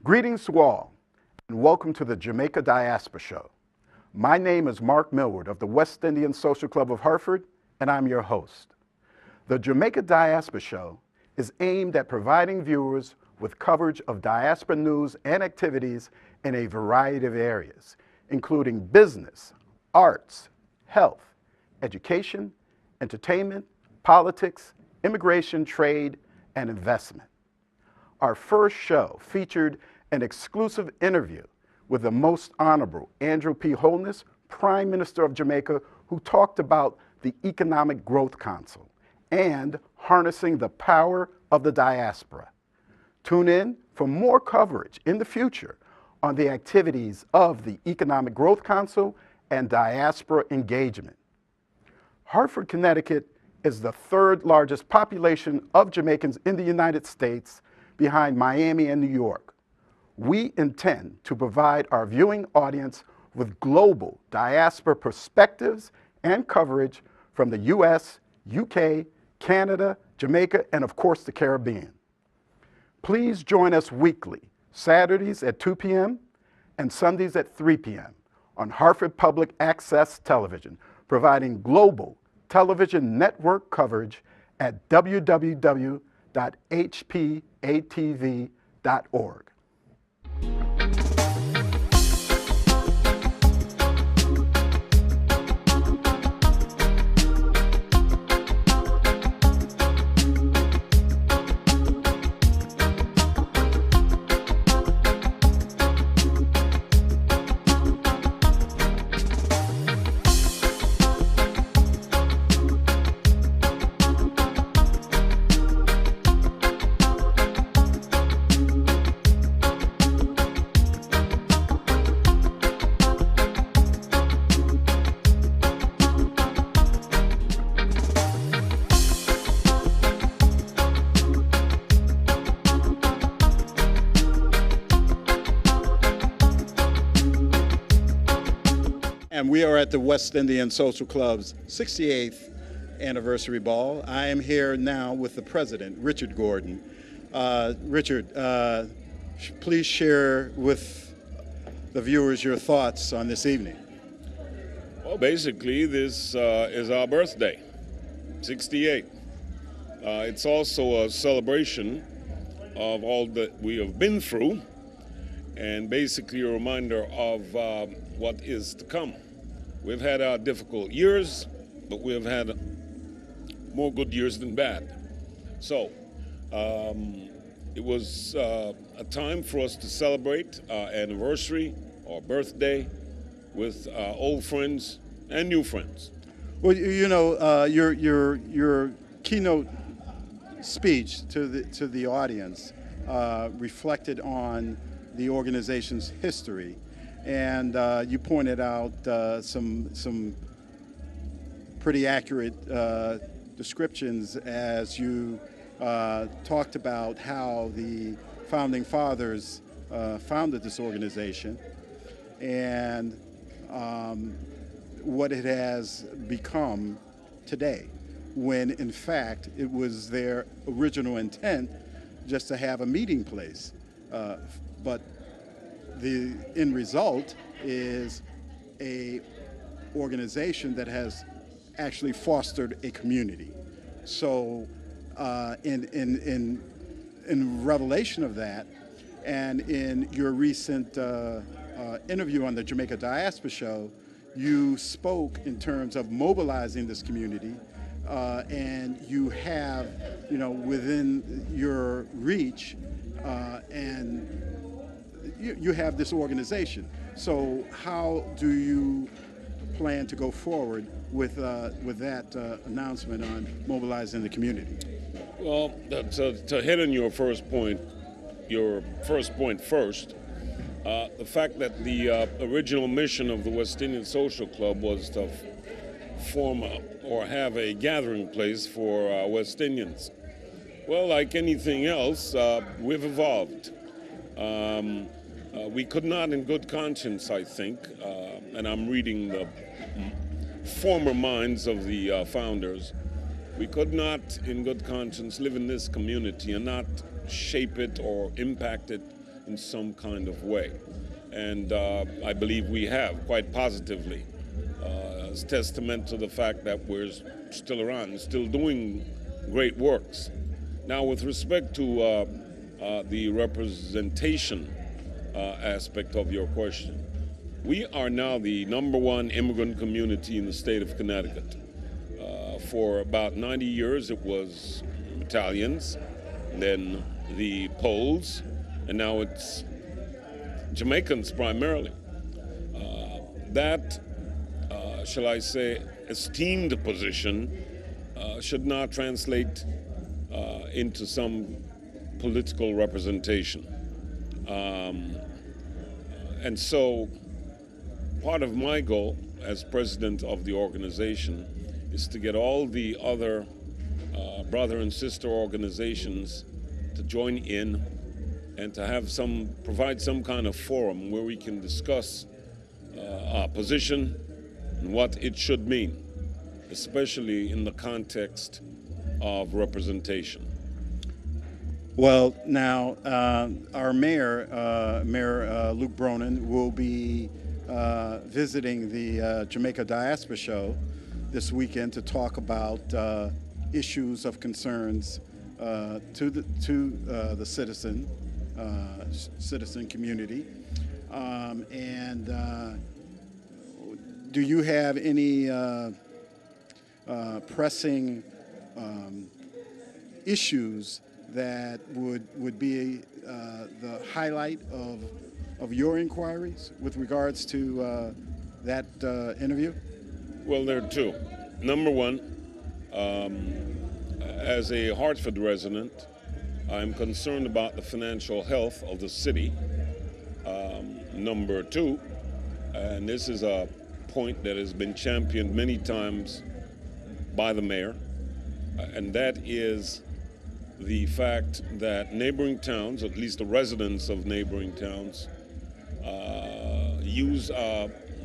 Greetings to all, and welcome to the Jamaica Diaspora Show. My name is Mark Millward of the West Indian Social Club of Hartford, and I'm your host. The Jamaica Diaspora Show is aimed at providing viewers with coverage of diaspora news and activities in a variety of areas, including business, arts, health, education, entertainment, politics, immigration, trade, and investment. Our first show featured an exclusive interview with the Most Honorable Andrew P. Holness, Prime Minister of Jamaica, who talked about the Economic Growth Council and harnessing the power of the diaspora. Tune in for more coverage in the future on the activities of the Economic Growth Council and diaspora engagement. Hartford, Connecticut is the third largest population of Jamaicans in the United States, behind Miami and New York. We intend to provide our viewing audience with global diaspora perspectives and coverage from the US, UK, Canada, Jamaica, and of course the Caribbean. Please join us weekly, Saturdays at 2 p.m. and Sundays at 3 p.m. on Hartford Public Access Television, providing global television network coverage at www.HPA-TV.org. And we are at the West Indian Social Club's 68th anniversary ball. I am here now with the president, Richard Gordon. Richard, please share with the viewers your thoughts on this evening. Well, basically, this is our birthday, 68. It's also a celebration of all that we have been through, and basically a reminder of what is to come. We've had our difficult years, but we've had more good years than bad. So it was a time for us to celebrate our anniversary, our birthday, with old friends and new friends. Well, you know, your keynote speech to the audience reflected on the organization's history. And you pointed out some pretty accurate descriptions as you talked about how the founding fathers founded this organization and what it has become today, when in fact it was their original intent just to have a meeting place. But the end result is a organization that has actually fostered a community. So in revelation of that, and in your recent interview on the Jamaica Diaspora Show, you spoke in terms of mobilizing this community, and you have, you know, within your reach, and you have this organization. So how do you plan to go forward with that announcement on mobilizing the community? Well, to hit on your first point first, the fact that the original mission of the West Indian Social Club was to form or have a gathering place for West Indians. Well, like anything else, we've evolved. We could not, in good conscience, I think, and I'm reading the former minds of the founders, we could not, in good conscience, live in this community and not shape it or impact it in some kind of way. And I believe we have, quite positively. It's testament to the fact that we're still around, still doing great works. Now, with respect to the representation aspect of your question, we are now the #1 immigrant community in the state of Connecticut. For about 90 years, it was Italians, then the Poles, and now it's Jamaicans primarily. That, shall I say, esteemed position should not translate into some political representation. And so part of my goal as president of the organization is to get all the other brother and sister organizations to join in and to provide some kind of forum where we can discuss our position and what it should mean, especially in the context of representation. Well, now our mayor, Mayor Luke Bronin, will be visiting the Jamaica Diaspora show this weekend to talk about issues of concerns to the citizen community. Do you have any pressing issues that would be the highlight of your inquiries with regards to that interview? Well, there are two. Number one, as a Hartford resident, I'm concerned about the financial health of the city. Number two, and this is a point that has been championed many times by the mayor, and that is the fact that neighboring towns, at least the residents of neighboring towns, use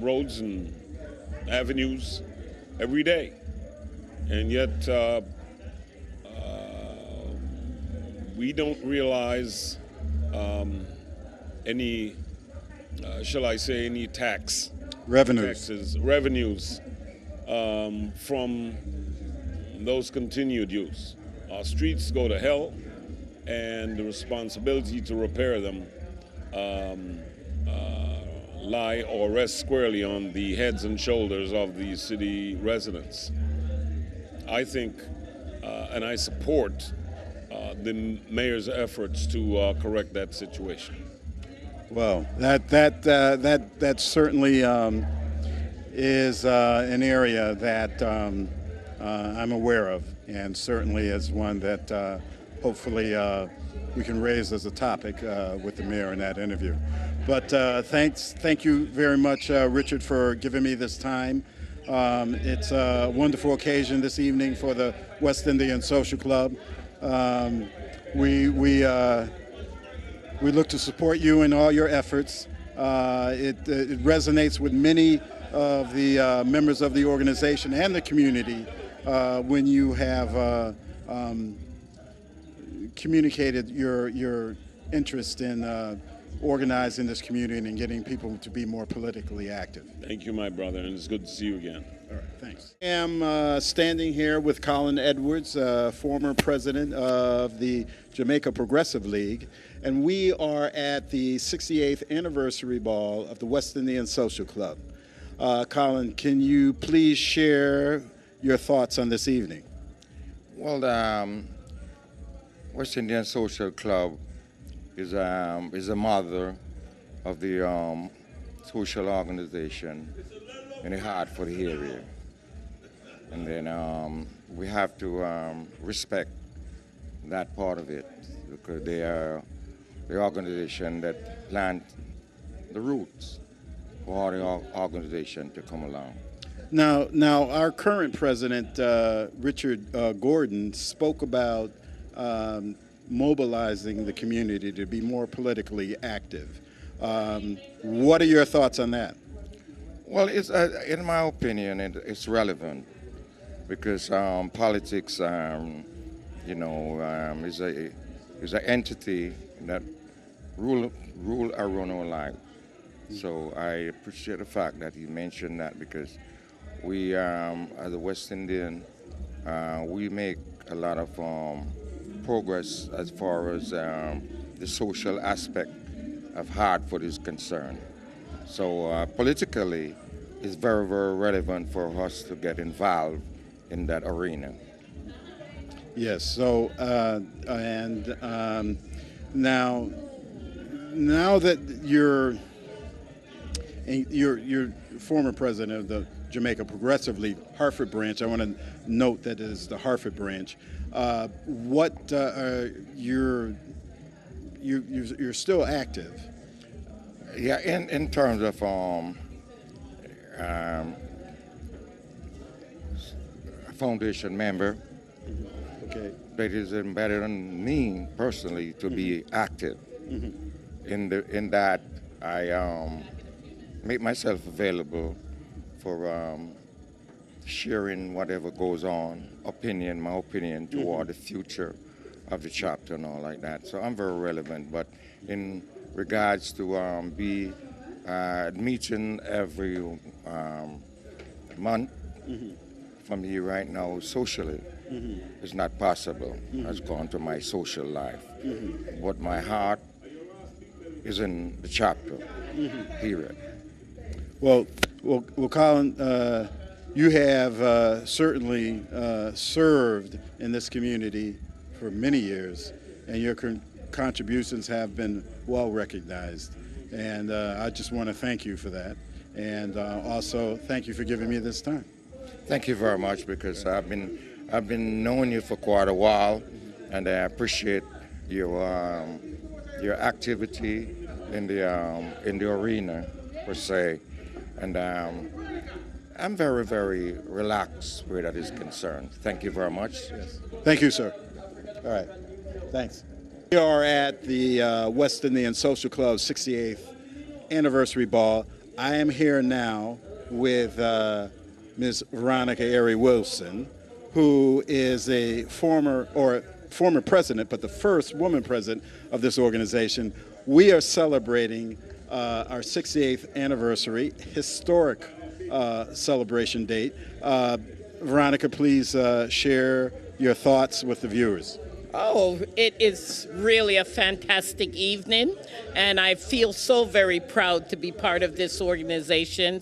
roads and avenues every day. And yet we don't realize any, shall I say, any revenues from those continued use. Our streets go to hell, and the responsibility to repair them lie or rest squarely on the heads and shoulders of the city residents. I think, and I support the mayor's efforts to correct that situation. Well, that certainly is an area that I'm aware of, and certainly is one that hopefully we can raise as a topic with the mayor in that interview. But thank you very much, Richard, for giving me this time. It's a wonderful occasion this evening for the West Indian Social Club. We look to support you in all your efforts. It resonates with many of the members of the organization and the community when you have communicated your interest in organizing this community and getting people to be more politically active. Thank you, my brother, and it's good to see you again. All right, thanks. I am standing here with Colin Edwards, former president of the Jamaica Progressive League, and we are at the 68th anniversary ball of the West Indian Social Club. Colin, can you please share your thoughts on this evening? Well, the West Indian Social Club is a mother of the social organization in the Hartford area. And then we have to respect that part of it, because they are the organization that plant the roots for the organization to come along. Now, our current president, Richard Gordon, spoke about mobilizing the community to be more politically active. What are your thoughts on that? Well, it's, in my opinion, it's relevant because politics, is an entity that ruled rule around our life. So I appreciate the fact that he mentioned that, because we, as a West Indian, we make a lot of progress as far as the social aspect of Hartford is concerned. So politically, it's very, very relevant for us to get involved in that arena. Yes. So now that you're former president of the Jamaica Progressive League Hartford branch, I want to note that it is the Hartford branch. You're still active. Yeah, in terms of foundation member, Okay. that is embedded in me personally to be active. In that I make myself available for sharing whatever goes on, my opinion toward the future of the chapter and all like that. So I'm very relevant. But in regards to be meeting every month for me right now socially is not possible. Has gone to my social life. But my heart is in the chapter, period. Well, Colin, you have certainly served in this community for many years, and your contributions have been well recognized. And I just want to thank you for that. And also, thank you for giving me this time. Thank you very much, because I've been knowing you for quite a while, and I appreciate your activity in the arena per se, and I'm very, very relaxed where that is concerned. Thank you very much. Yes. Thank you, sir. All right. Thanks. We are at the West Indian Social Club's 68th anniversary ball. I am here now with Ms. Veronica Airy Wilson, who is a former president, but the first woman president of this organization. We are celebrating our 68th anniversary, historic celebration date. Veronica, please share your thoughts with the viewers. Oh, it is really a fantastic evening, and I feel so very proud to be part of this organization.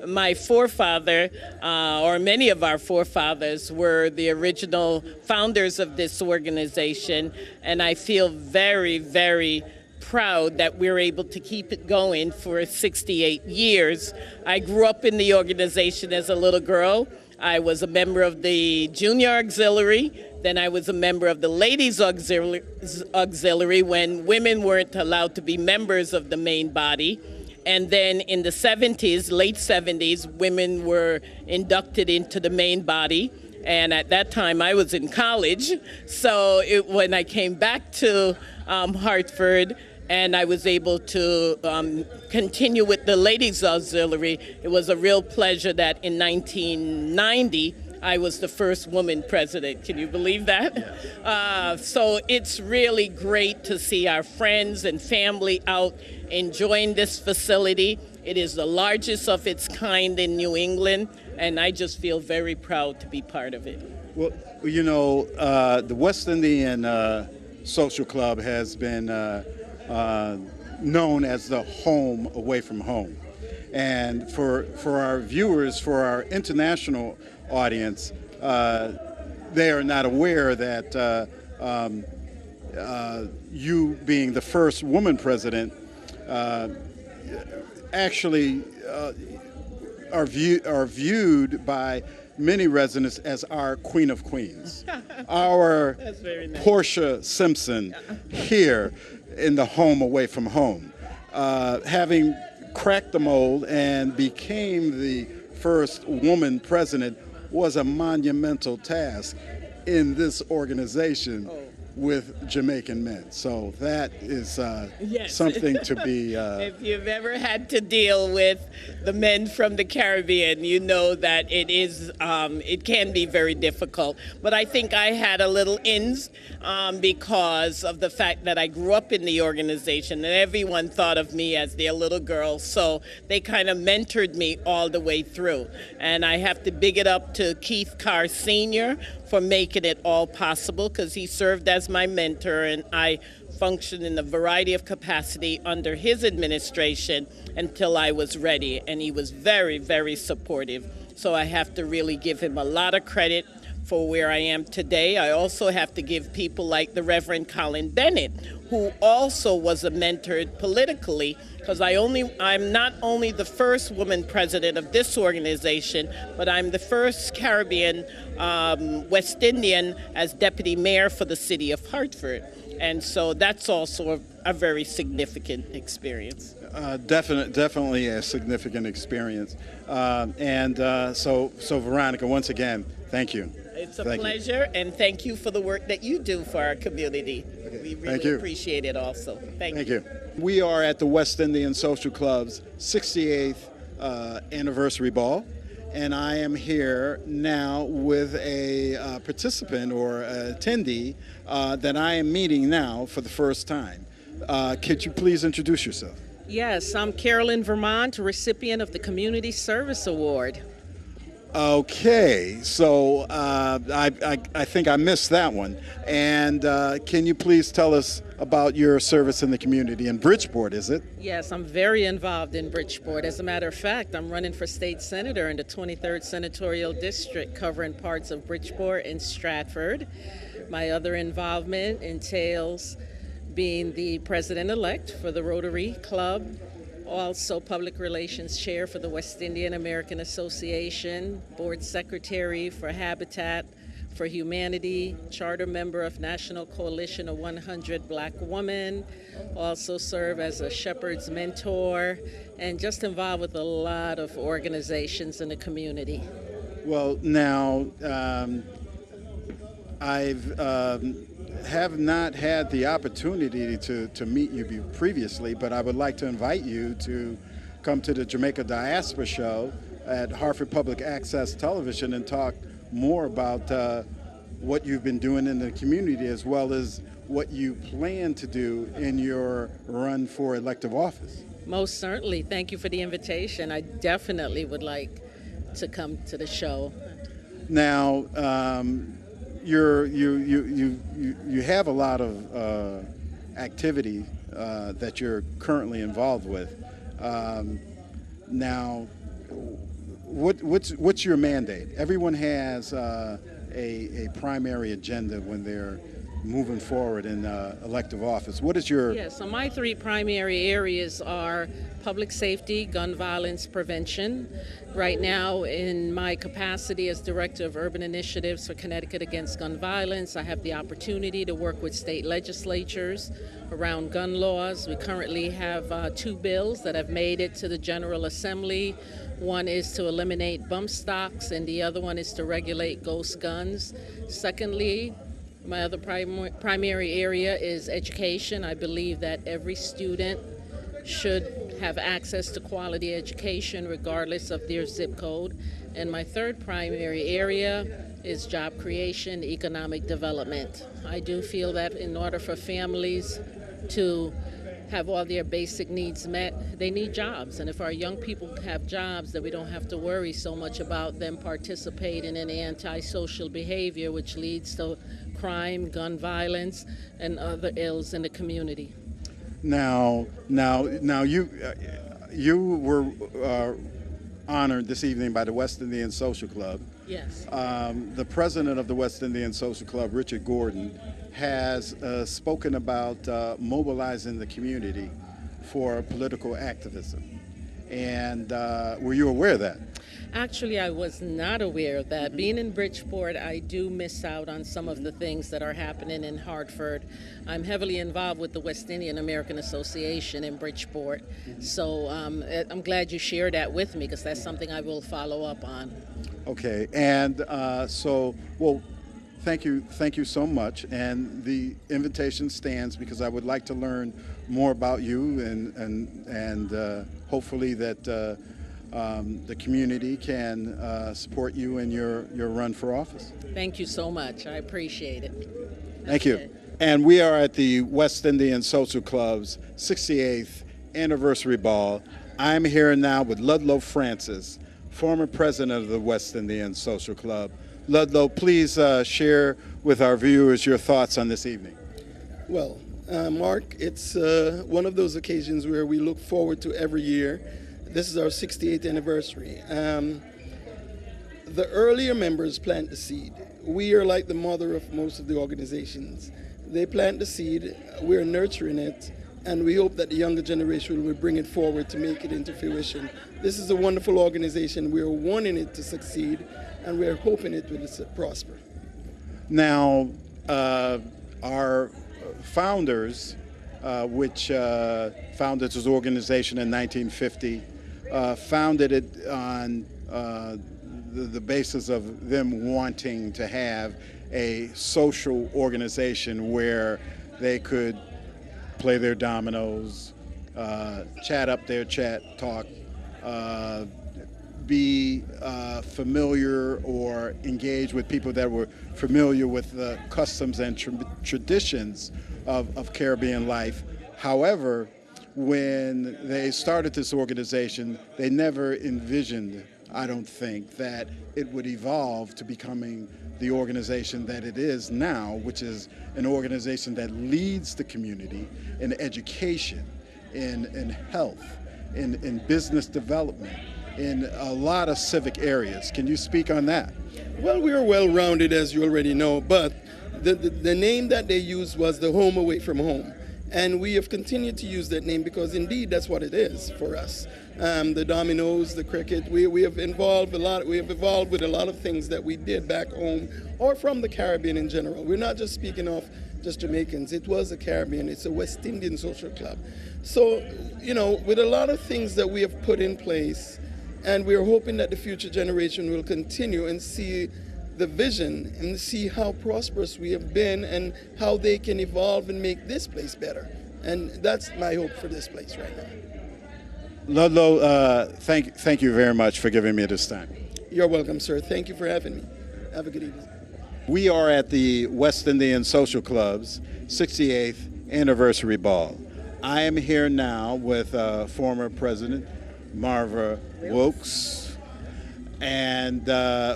My forefather, or many of our forefathers, were the original founders of this organization, and I feel very, very proud that we're able to keep it going for 68 years. I grew up in the organization as a little girl. I was a member of the Junior Auxiliary. Then I was a member of the Ladies Auxiliary when women weren't allowed to be members of the main body. And then in the 70s, late 70s, women were inducted into the main body. And at that time, I was in college. So when I came back to Hartford, and I was able to continue with the Ladies Auxiliary, it was a real pleasure that in 1990, I was the first woman president. Can you believe that? So it's really great to see our friends and family out enjoying this facility. It is the largest of its kind in New England, and I just feel very proud to be part of it. Well, you know, the West Indian Social Club has been known as the home away from home. And for our viewers, for our international audience, they are not aware that you being the first woman president actually are viewed by many residents as our Queen of Queens. Our That's very nice. Portia Simpson here in the home away from home, having cracked the mold and became the first woman president was a monumental task in this organization with Jamaican men. So that is Yes. something to be... If you've ever had to deal with the men from the Caribbean, you know that it can be very difficult. But I think I had a little ins because of the fact that I grew up in the organization and everyone thought of me as their little girl. So they kind of mentored me all the way through. And I have to big it up to Keith Carr Sr. for making it all possible, because he served as my mentor and I functioned in a variety of capacity under his administration until I was ready, and he was very, very supportive. So I have to really give him a lot of credit for where I am today. I also have to give people like the Reverend Colin Bennett, who also was a mentor politically, because I'm not only the first woman president of this organization, but I'm the first Caribbean West Indian as deputy mayor for the city of Hartford. And so that's also a very significant experience. Definitely a significant experience. So Veronica, once again, thank you. It's a pleasure, and thank you for the work that you do for our community. We really appreciate it also. Thank you. We are at the West Indian Social Club's 68th anniversary ball, and I am here now with a participant or attendee that I am meeting now for the first time. Could you please introduce yourself? Yes, I'm Carolyn Vermont, recipient of the Community Service Award. Okay, so I think I missed that one. And can you please tell us about your service in the community in Bridgeport, is it? Yes, I'm very involved in Bridgeport. As a matter of fact, I'm running for state senator in the 23rd Senatorial District, covering parts of Bridgeport and Stratford. My other involvement entails being the president-elect for the Rotary Club, also public relations chair for the West Indian American Association, board secretary for Habitat for Humanity, charter member of National Coalition of 100 Black Women, also serve as a shepherd's mentor, and just involved with a lot of organizations in the community. Well, now, have not had the opportunity to meet you previously, but I would like to invite you to come to the Jamaica Diaspora show at Hartford Public Access Television and talk more about what you've been doing in the community, as well as what you plan to do in your run for elective office. Most certainly. Thank you for the invitation. I definitely would like to come to the show. Now, you have a lot of activity that you're currently involved with. Now, what's your mandate? Everyone has a primary agenda when they're moving forward in elective office. What is your... Yes, so my three primary areas are public safety, gun violence prevention. Right now, in my capacity as Director of Urban Initiatives for Connecticut Against Gun Violence, I have the opportunity to work with state legislatures around gun laws. We currently have two bills that have made it to the General Assembly. One is to eliminate bump stocks, and the other one is to regulate ghost guns. Secondly, my other primary area is education. I believe that every student should have access to quality education regardless of their zip code. And my third primary area is job creation, economic development. I do feel that in order for families to have all their basic needs met, they need jobs. And if our young people have jobs, then we don't have to worry so much about them participating in antisocial behavior, which leads to crime, gun violence, and other ills in the community. Now, you were honored this evening by the West Indian Social Club. Yes. The president of the West Indian Social Club, Richard Gordon, has spoken about mobilizing the community for political activism. And were you aware of that? Actually, I was not aware of that. Being in Bridgeport, I do miss out on some of the things that are happening in Hartford. I'm heavily involved with the West Indian American Association in Bridgeport. So I'm glad you shared that with me, because that's something I will follow up on. Okay, and thank you so much. And the invitation stands because I would like to learn more about you, and hopefully that the community can support you in your run for office. Thank you so much. I appreciate it. Thank you. And we are at the West Indian Social Club's 68th anniversary ball. I'm here now with Ludlow Francis, former president of the West Indian Social Club. Ludlow, please share with our viewers your thoughts on this evening. Well, Mark, it's one of those occasions where we look forward to every year. This is our 68th anniversary. The earlier members plant the seed. We are like the mother of most of the organizations. They plant the seed, we're nurturing it, and we hope that the younger generation will bring it forward to make it into fruition. This is a wonderful organization. We're wanting it to succeed, and we're hoping it will prosper. Now, our founders, which founded this organization in 1950, founded it on the basis of them wanting to have a social organization where they could play their dominoes, chat up their chat talk, be familiar or engage with people that were familiar with the customs and traditions of Caribbean life. However, when they started this organization, they never envisioned, I don't think, that it would evolve to becoming the organization that it is now, which is an organization that leads the community in education, in health, in business development, in a lot of civic areas. Can you speak on that? Well, we are well-rounded, as you already know, but the name that they used was the home away from home. And we have continued to use that name because indeed that's what it is for us. The dominoes, the cricket, we have evolved a lot. We have evolved with a lot of things that we did back home or from the Caribbean in general. We're not just speaking of just Jamaicans. It was a Caribbean. It's a West Indian social club. So, you know, with a lot of things that we have put in place, and we're hoping that the future generation will continue and see the vision and see how prosperous we have been and how they can evolve and make this place better. And that's my hope for this place right now. Ludlow, thank you very much for giving me this time. You're welcome, sir. Thank you for having me. Have a good evening. We are at the West Indian Social Club's 68th anniversary ball. I am here now with former President Marva Wilkes. And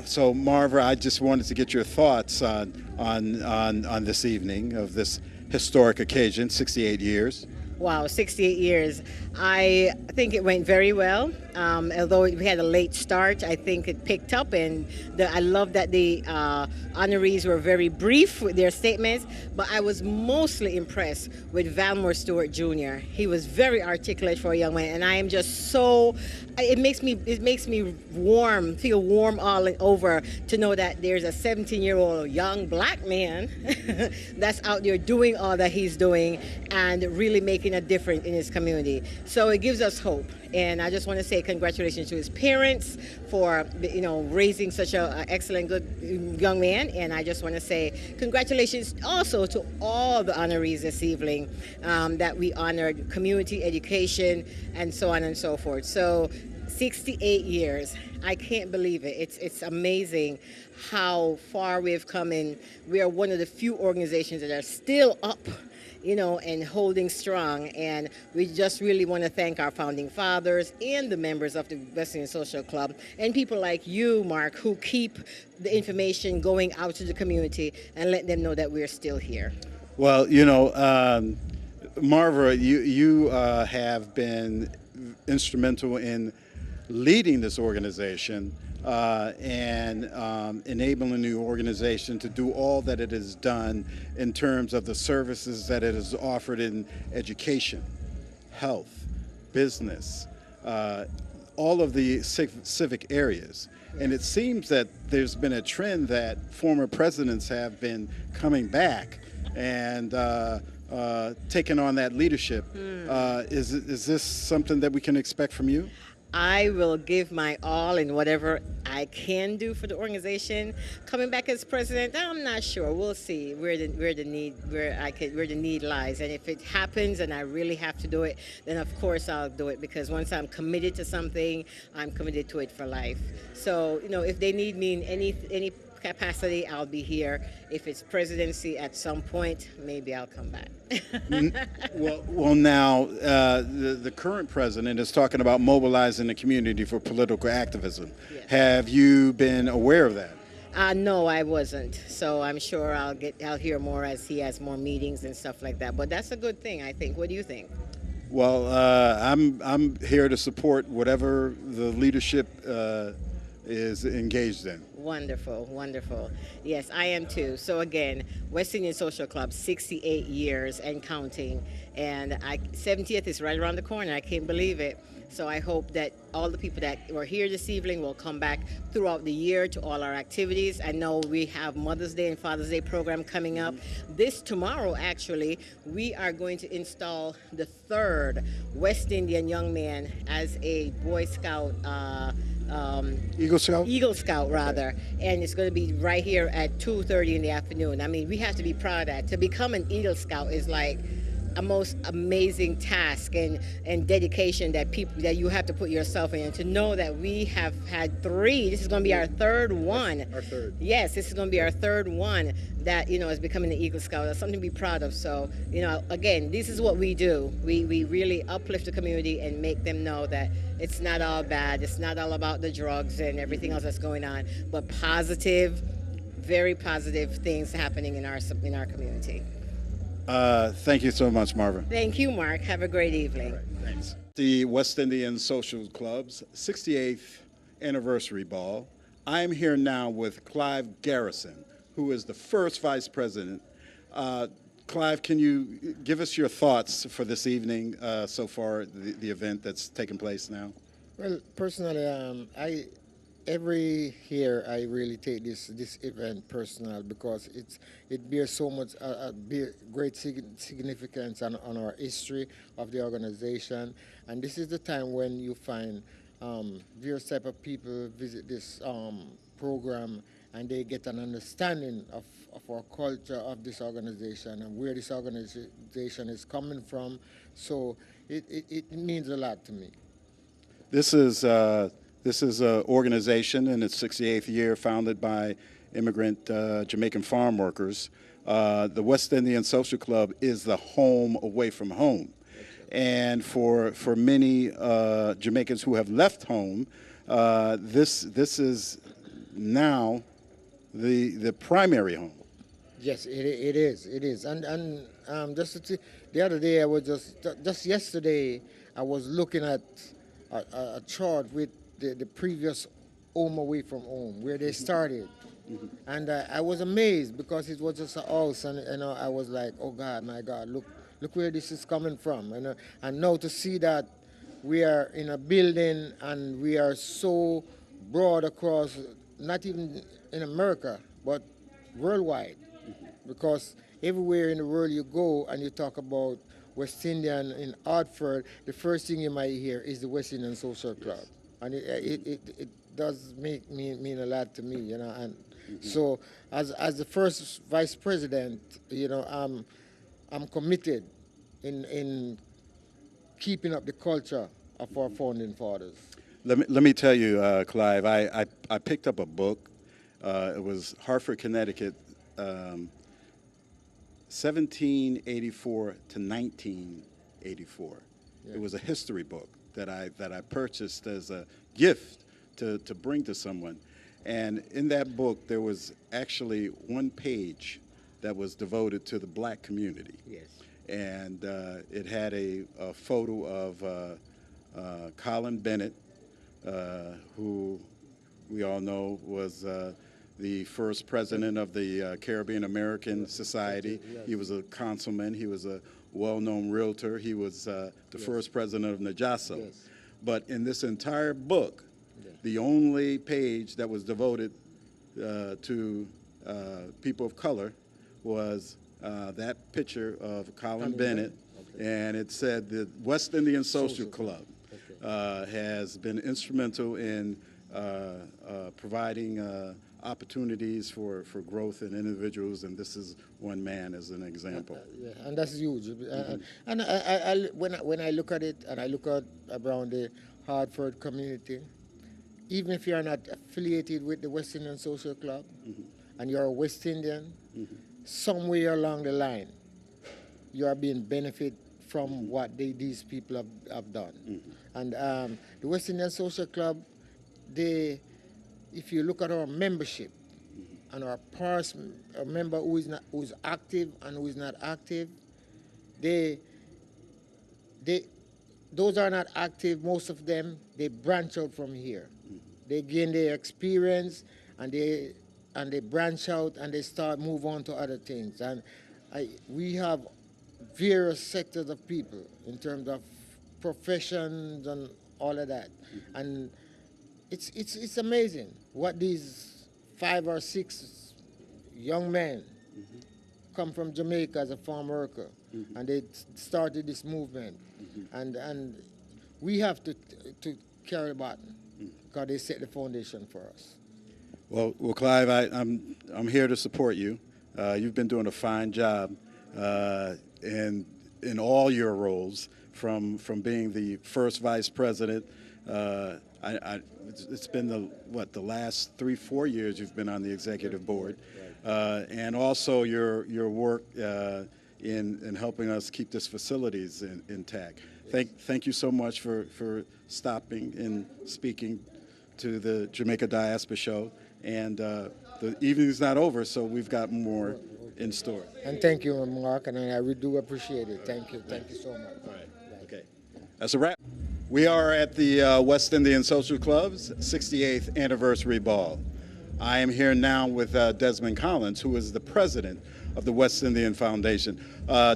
so, Marva, I just wanted to get your thoughts on this evening of this historic occasion, 68 years. Wow, 68 years. I think it went very well. Although we had a late start, I think it picked up, and I love that the honorees were very brief with their statements, but I was mostly impressed with Valmore Stewart Jr. He was very articulate for a young man, and I am just so, it makes me feel warm all over to know that there's a 17-year-old young black man that's out there doing all that he's doing and really making a difference in his community. So it gives us hope. And I just want to say congratulations to his parents for, raising such an excellent, good young man. And I just want to say congratulations also to all the honorees this evening that we honored, community education, and so on and so forth. So 68 years. I can't believe it. It's amazing how far we've come in. We are one of the few organizations that are still up, and holding strong. And we just really want to thank our founding fathers and the members of the West Indian Social Club and people like you, Mark, who keep the information going out to the community and let them know that we're still here. Well, Marva, you have been instrumental in leading this organization and enabling the organization to do all that it has done in terms of the services that it has offered in education, health, business, all of the civic areas. And it seems that there's been a trend that former presidents have been coming back and taking on that leadership. Is this something that we can expect from you? I will give my all in whatever I can do for the organization. Coming back as president, I'm not sure. We'll see where the need lies. And if it happens and I really have to do it, then of course I'll do it, because once I'm committed to something, I'm committed to it for life. So, if they need me in any capacity, I'll be here. If it's presidency at some point, maybe I'll come back. Well, now the current president is talking about mobilizing the community for political activism. Yes. Have you been aware of that? No, I wasn't. So I'm sure I'll hear more as he has more meetings and stuff like that. But that's a good thing, I think. What do you think? Well, I'm here to support whatever the leadership is engaged in. Wonderful, wonderful. Yes, I am too. So again, West Indian Social Club, 68 years and counting. And 70th is right around the corner. I can't believe it. So I hope that all the people that were here this evening will come back throughout the year to all our activities. I know we have Mother's Day and Father's Day program coming up. Tomorrow, actually, we are going to install the 3rd West Indian young man as a Boy Scout Eagle Scout? Eagle Scout, rather. And it's going to be right here at 2:30 in the afternoon. I mean, we have to be proud of that. To become an Eagle Scout is like a most amazing task and dedication that you have to put yourself in. And to know that we have had 3, this is going to be our 3rd one. Our 3rd. Yes, this is going to be our 3rd one that, is becoming an Eagle Scout. That's something to be proud of. So, again, this is what we do. We really uplift the community and make them know that it's not all bad. It's not all about the drugs and everything else that's going on, but positive, very positive things happening in our community. Thank you so much, Marvin. Thank you, Mark. Have a great evening. Thanks. The West Indian Social Club's 68th anniversary ball. I am here now with Clive Garrison, who is the first vice president. Clive, can you give us your thoughts for this evening so far, the event that's taking place now? Well, personally, every year I really take this event personal, because it bears so much great significance on our history of the organization, and this is the time when you find various type of people visit this program, and they get an understanding of our culture of this organization and where this organization is coming from. So it means a lot to me. This is an organization in its 68th year, founded by immigrant Jamaican farm workers. The West Indian Social Club is the home away from home. And for many Jamaicans who have left home, this is now the primary home. Yes, it is. And the other day, I was just yesterday, I was looking at a chart with the previous home away from home, where they started. Mm-hmm. And I was amazed, because it was just a house, and I was like, oh God, my God, look where this is coming from. And now to see that we are in a building and we are so broad across, not even in America, but worldwide. Mm-hmm. Because everywhere in the world you go and you talk about West Indian in Hartford, the first thing you might hear is the West Indian Social Club. Yes. And it does mean a lot to me, and mm-hmm. So as the first vice president, I'm committed in keeping up the culture of our founding fathers. Let me tell you, Clive, I picked up a book. It was Hartford, Connecticut, 1784 to 1984. Yeah. It was a history book that I purchased as a gift to bring to someone. And in that book, there was actually one page that was devoted to the black community. Yes. And it had a photo of Colin Bennett, who we all know was the first president of the Caribbean American Society. Yes. He was a councilman. He was a well-known realtor. He was the yes. first president of Najaso. Yes. But in this entire book, yes. the only page that was devoted to people of color was that picture of Colin Bennett, okay. and it said the West Indian Social Club has been instrumental in providing opportunities for growth in individuals, and this is one man as an example. Yeah, and that's huge. And when I look at it, and I look at around the Hartford community, even if you are not affiliated with the West Indian Social Club, and you're a West Indian, somewhere along the line, you are being benefit from what these people have done. And the West Indian Social Club, if you look at our membership and our member who's active and who is not active, those are not active. Most of them, they branch out from here. They gain their experience and they branch out and they move on to other things. And we have various sectors of people in terms of professions and all of that. And it's amazing what these 5 or 6 young men come from Jamaica as a farm worker, and they started this movement. And we have to carry the baton because they set the foundation for us. Well, Clive, I'm here to support you. You've been doing a fine job in all your roles, from being the first vice president. It's been the last 3-4 years you've been on the executive board, and also your work in helping us keep this facilities intact. Thank you so much for stopping and speaking to the Jamaica Diaspora Show. And the evening's not over, so we've got more in store. And thank you, Mark, and we do appreciate it. Thank you so much. All right. Okay. That's a wrap. We are at the West Indian Social Club's 68th anniversary ball. I am here now with Desmond Collins, who is the president of the West Indian Foundation.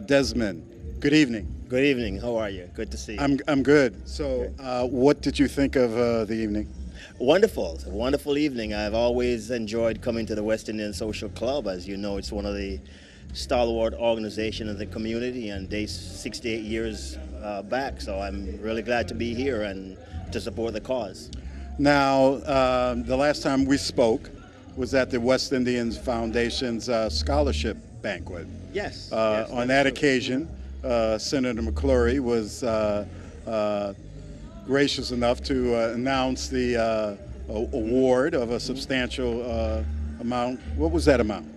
Desmond, good evening. Good evening. How are you? Good to see you. I'm good. So, what did you think of the evening? Wonderful. It's a wonderful evening. I've always enjoyed coming to the West Indian Social Club. As you know, it's one of the stalwart organizations of the community, and they're 68 years back. So I'm really glad to be here and to support the cause. Now, the last time we spoke was at the West Indian Foundation's scholarship banquet. Yes. On that occasion, Senator McClory was gracious enough to announce the award of a substantial amount. What was that amount?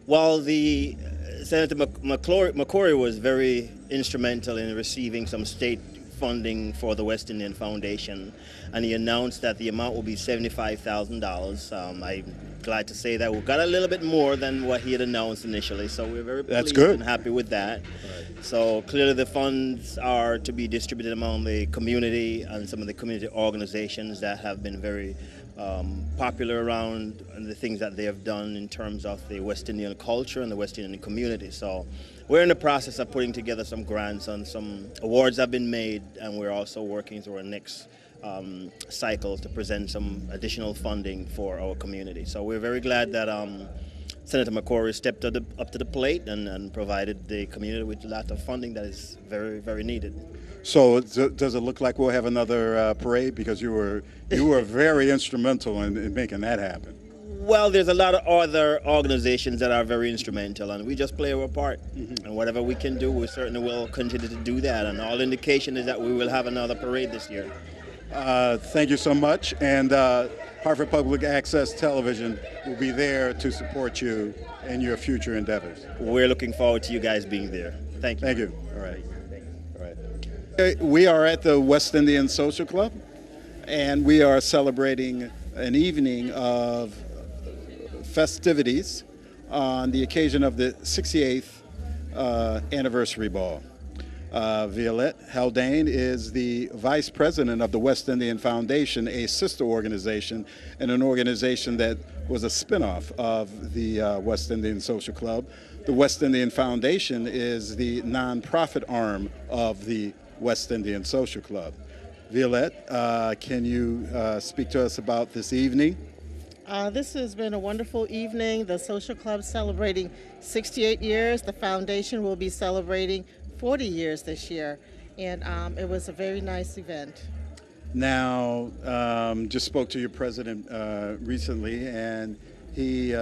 Well, the Senator McClory was very instrumental in receiving some state funding for the West Indian Foundation, and he announced that the amount will be $75,000. I'm glad to say that we got a little bit more than what he had announced initially, so we're very pleased and happy with that. Right. So clearly the funds are to be distributed among the community and some of the community organizations that have been very popular around and the things that they have done in terms of the West Indian culture and the West Indian community. So we're in the process of putting together some grants, and some awards have been made, and we're also working through our next cycle to present some additional funding for our community. So we're very glad that Senator McCrory stepped up to the plate and provided the community with a lot of funding that is very, very needed. So does it look like we'll have another parade? Because you were very instrumental in making that happen. Well, there's a lot of other organizations that are very instrumental, and we just play our part. And whatever we can do, we certainly will continue to do that. And all indication is that we will have another parade this year. Thank you so much. And Hartford Public Access Television will be there to support you in your future endeavors. We're looking forward to you guys being there. Thank you. Thank you. All right. All right. Okay, we are at the West Indian Social Club, and we are celebrating an evening of festivities on the occasion of the 68th anniversary ball. Violette Haldane is the vice president of the West Indian Foundation, a sister organization and an organization that was a spinoff of the West Indian Social Club. The West Indian Foundation is the nonprofit arm of the West Indian Social Club. Violette, can you speak to us about this evening? This has been a wonderful evening. The Social Club celebrating 68 years. The foundation will be celebrating 40 years this year, and it was a very nice event. Now, just spoke to your president recently, and he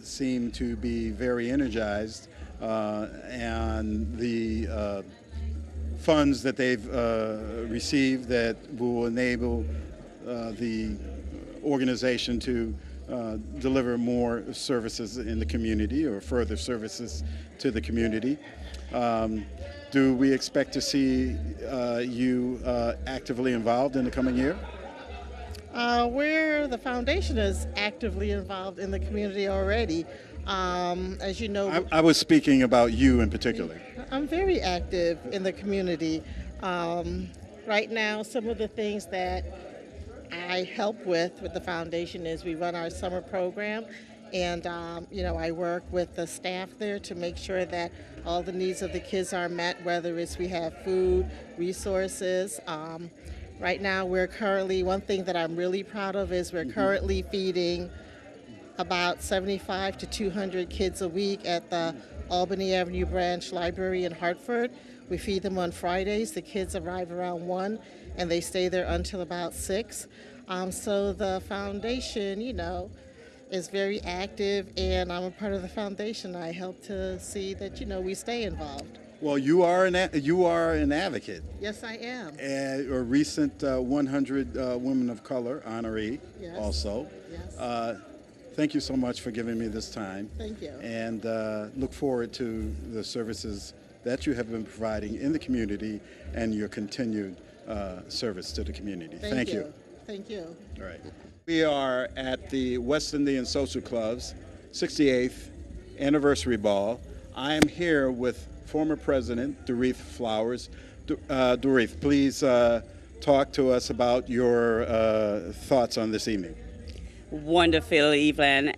seemed to be very energized, and the funds that they've received that will enable the organization to deliver more services in the community or further services to the community. Do we expect to see you actively involved in the coming year? Where the foundation is actively involved in the community already. As you know, I was speaking about you in particular. I'm very active in the community. Right now, some of the things that I help with the foundation is we run our summer program, and I work with the staff there to make sure that all the needs of the kids are met, whether it's we have food, resources. Right now, one thing that I'm really proud of is we're currently feeding about 75 to 200 kids a week at the Albany Avenue Branch Library in Hartford. We feed them on Fridays. The kids arrive around 1 and they stay there until about 6. So the foundation, is very active, and I'm a part of the foundation. I help to see that, we stay involved. Well, you are an advocate. Yes, I am. And a recent 100 Women of Color honoree, Yes. Also. Yes. Thank you so much for giving me this time. Thank you. And look forward to the services that you have been providing in the community and your continued service to the community. Thank you. Thank you. All right. We are at the West Indian Social Club's 68th anniversary ball. I am here with former President Doreth Flowers. Doreth, please talk to us about your thoughts on this evening. Wonderful, Evelyn.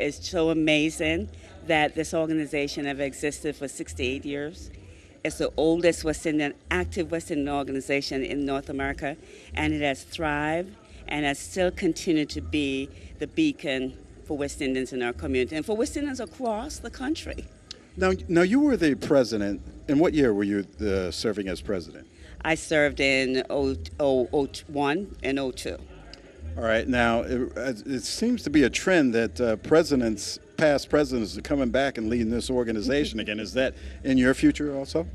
It's so amazing that this organization has existed for 68 years. It's the oldest active West Indian organization in North America, and it has thrived and has still continued to be the beacon for West Indians in our community and for West Indians across the country. Now you were the president. In what year were you serving as president? I served in 01 and 02. All right. Now, it seems to be a trend that past presidents are coming back and leading this organization again. Is that in your future also?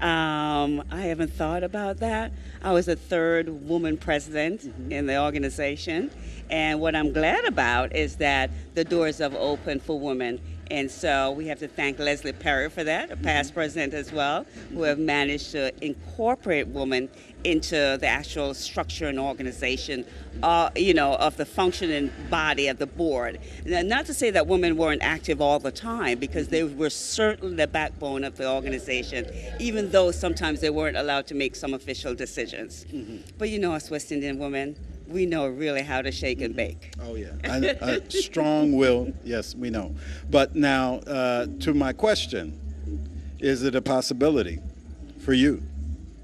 I haven't thought about that. I was the third woman president in the organization. And what I'm glad about is that the doors have opened for women. And so we have to thank Leslie Perry for that, a past president as well, who have managed to incorporate women into the actual structure and organization, of the functioning body of the board. Now, not to say that women weren't active all the time, because they were certainly the backbone of the organization, even though sometimes they weren't allowed to make some official decisions. But us West Indian women, we know really how to shake and bake. Oh, yeah. Strong will, yes, we know. But now, to my question, is it a possibility for you?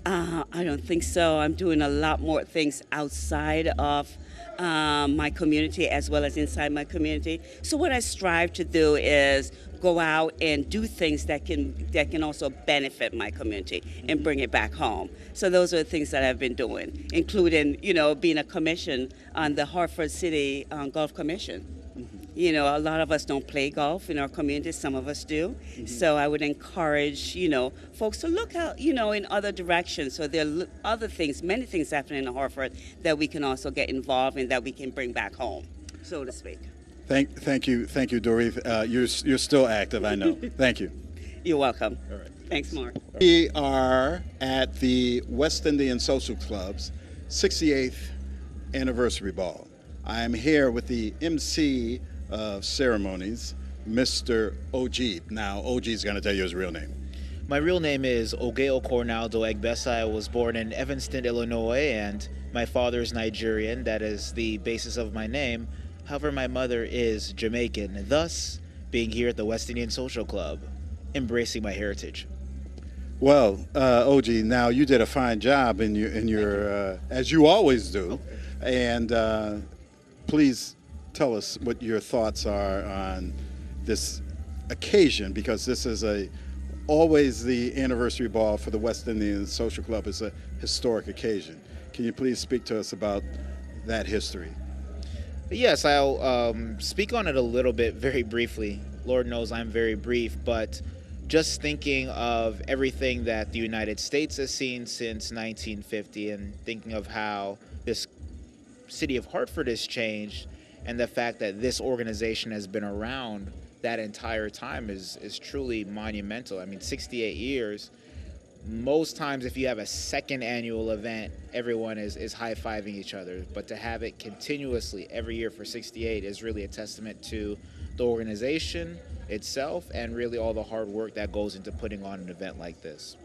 I don't think so. I'm doing a lot more things outside of my community as well as inside my community. So what I strive to do is go out and do things that can also benefit my community and bring it back home. So those are the things that I've been doing, including, being a commission on the Hartford City Golf Commission. A lot of us don't play golf in our community. Some of us do. So I would encourage, folks to look out, in other directions. So there are other things, many things happening in Hartford that we can also get involved in, that we can bring back home, so to speak. Thank you, Doreth. You're still active, I know. Thank you. You're welcome. All right. Thanks, Mark. We are at the West Indian Social Club's 68th anniversary ball. I am here with the MC of ceremonies, Mr. OG. Now, OG is going to tell you his real name. My real name is Ogeo Cornaldo Egbesa. I was born in Evanston, Illinois, and my father is Nigerian. That is the basis of my name. However, my mother is Jamaican, thus being here at the West Indian Social Club, embracing my heritage. Well, OG, now you did a fine job in your as you always do, and please tell us what your thoughts are on this occasion, because this is always the anniversary ball for the West Indian Social Club is a historic occasion. Can you please speak to us about that history? Yes, I'll speak on it a little bit very briefly. Lord knows I'm very brief, but just thinking of everything that the United States has seen since 1950 and thinking of how this city of Hartford has changed and the fact that this organization has been around that entire time is truly monumental. I mean, 68 years. Most times if you have a second annual event, everyone is high-fiving each other. But to have it continuously every year for 68 is really a testament to the organization itself and really all the hard work that goes into putting on an event like this.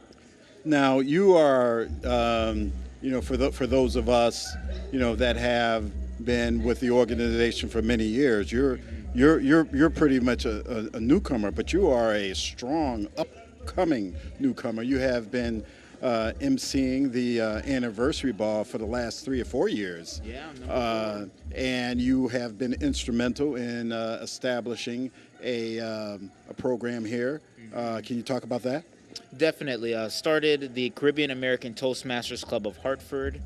Now, you are, for those of us, that have been with the organization for many years, you're pretty much a newcomer, but you are a strong, upcoming newcomer. You have been emceeing the anniversary ball for the last 3 or 4 years. Yeah, and you have been instrumental in establishing a program here. Can you talk about that? Definitely. Started the Caribbean American Toastmasters Club of Hartford,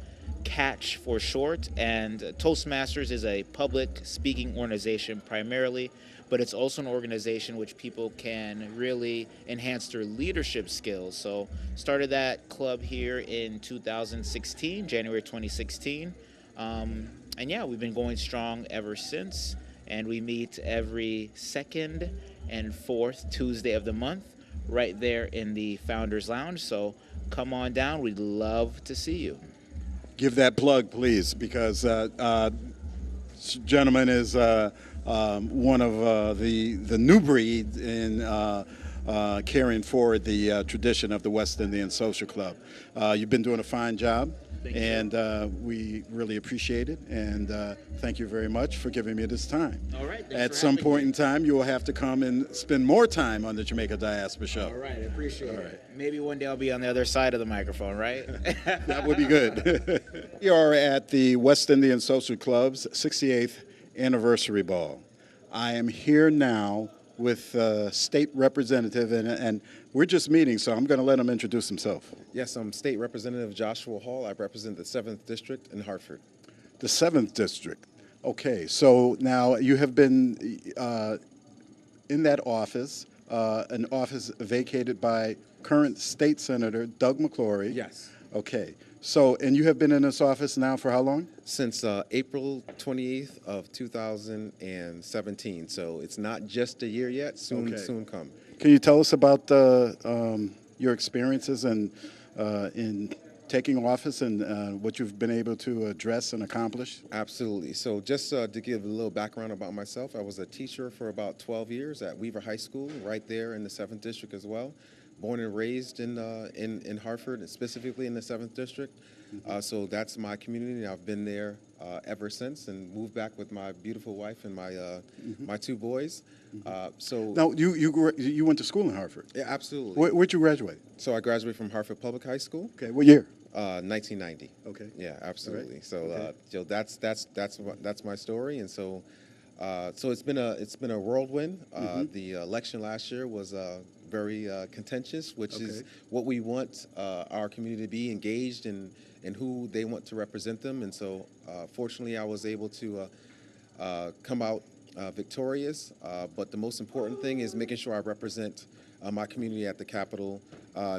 CATCH for short, and Toastmasters is a public speaking organization primarily, but it's also an organization which people can really enhance their leadership skills. So started that club here in 2016, January 2016. And yeah, we've been going strong ever since, and we meet every second and fourth Tuesday of the month right there in the Founders Lounge. So come on down. We'd love to see you. Give that plug, please, because gentleman is one of the new breed in carrying forward the tradition of the West Indian Social Club. You've been doing a fine job, and we really appreciate it. And thank you very much for giving me this time. All right. At some point in time, you will have to come and spend more time on the Jamaica Diaspora Show. All right, I appreciate it. Maybe one day I'll be on the other side of the microphone, right? That would be good. We are at the West Indian Social Club's 68th anniversary ball. I am here now with State Representative, and we're just meeting, so I'm going to let him introduce himself. Yes, I'm State Representative Joshua Hall. I represent the 7th District in Hartford. The 7th District. Okay, so now you have been in that office, an office vacated by current State Senator Doug McClory. Yes. Okay, so, and you have been in this office now for how long? Since April 28th of 2017, so it's not just a year yet, soon come. Can you tell us about your experiences and in taking office and what you've been able to address and accomplish? Absolutely. So just to give a little background about myself, I was a teacher for about 12 years at Weaver High School, right there in the 7th District as well. Born and raised in Hartford, and specifically in the 7th District. So that's my community. I've been there ever since, and moved back with my beautiful wife and my 2 boys. So now you went to school in Hartford. Yeah, absolutely. Where'd you graduate? So I graduated from Hartford Public High School. Okay, what year? 1990. Okay. Yeah, absolutely. Right. So so that's my story, and so it's been a whirlwind. The election last year was very contentious, which is what we want our community to be engaged in who they want to represent them. And so fortunately I was able to come out victorious, but the most important thing is making sure I represent my community at the Capitol,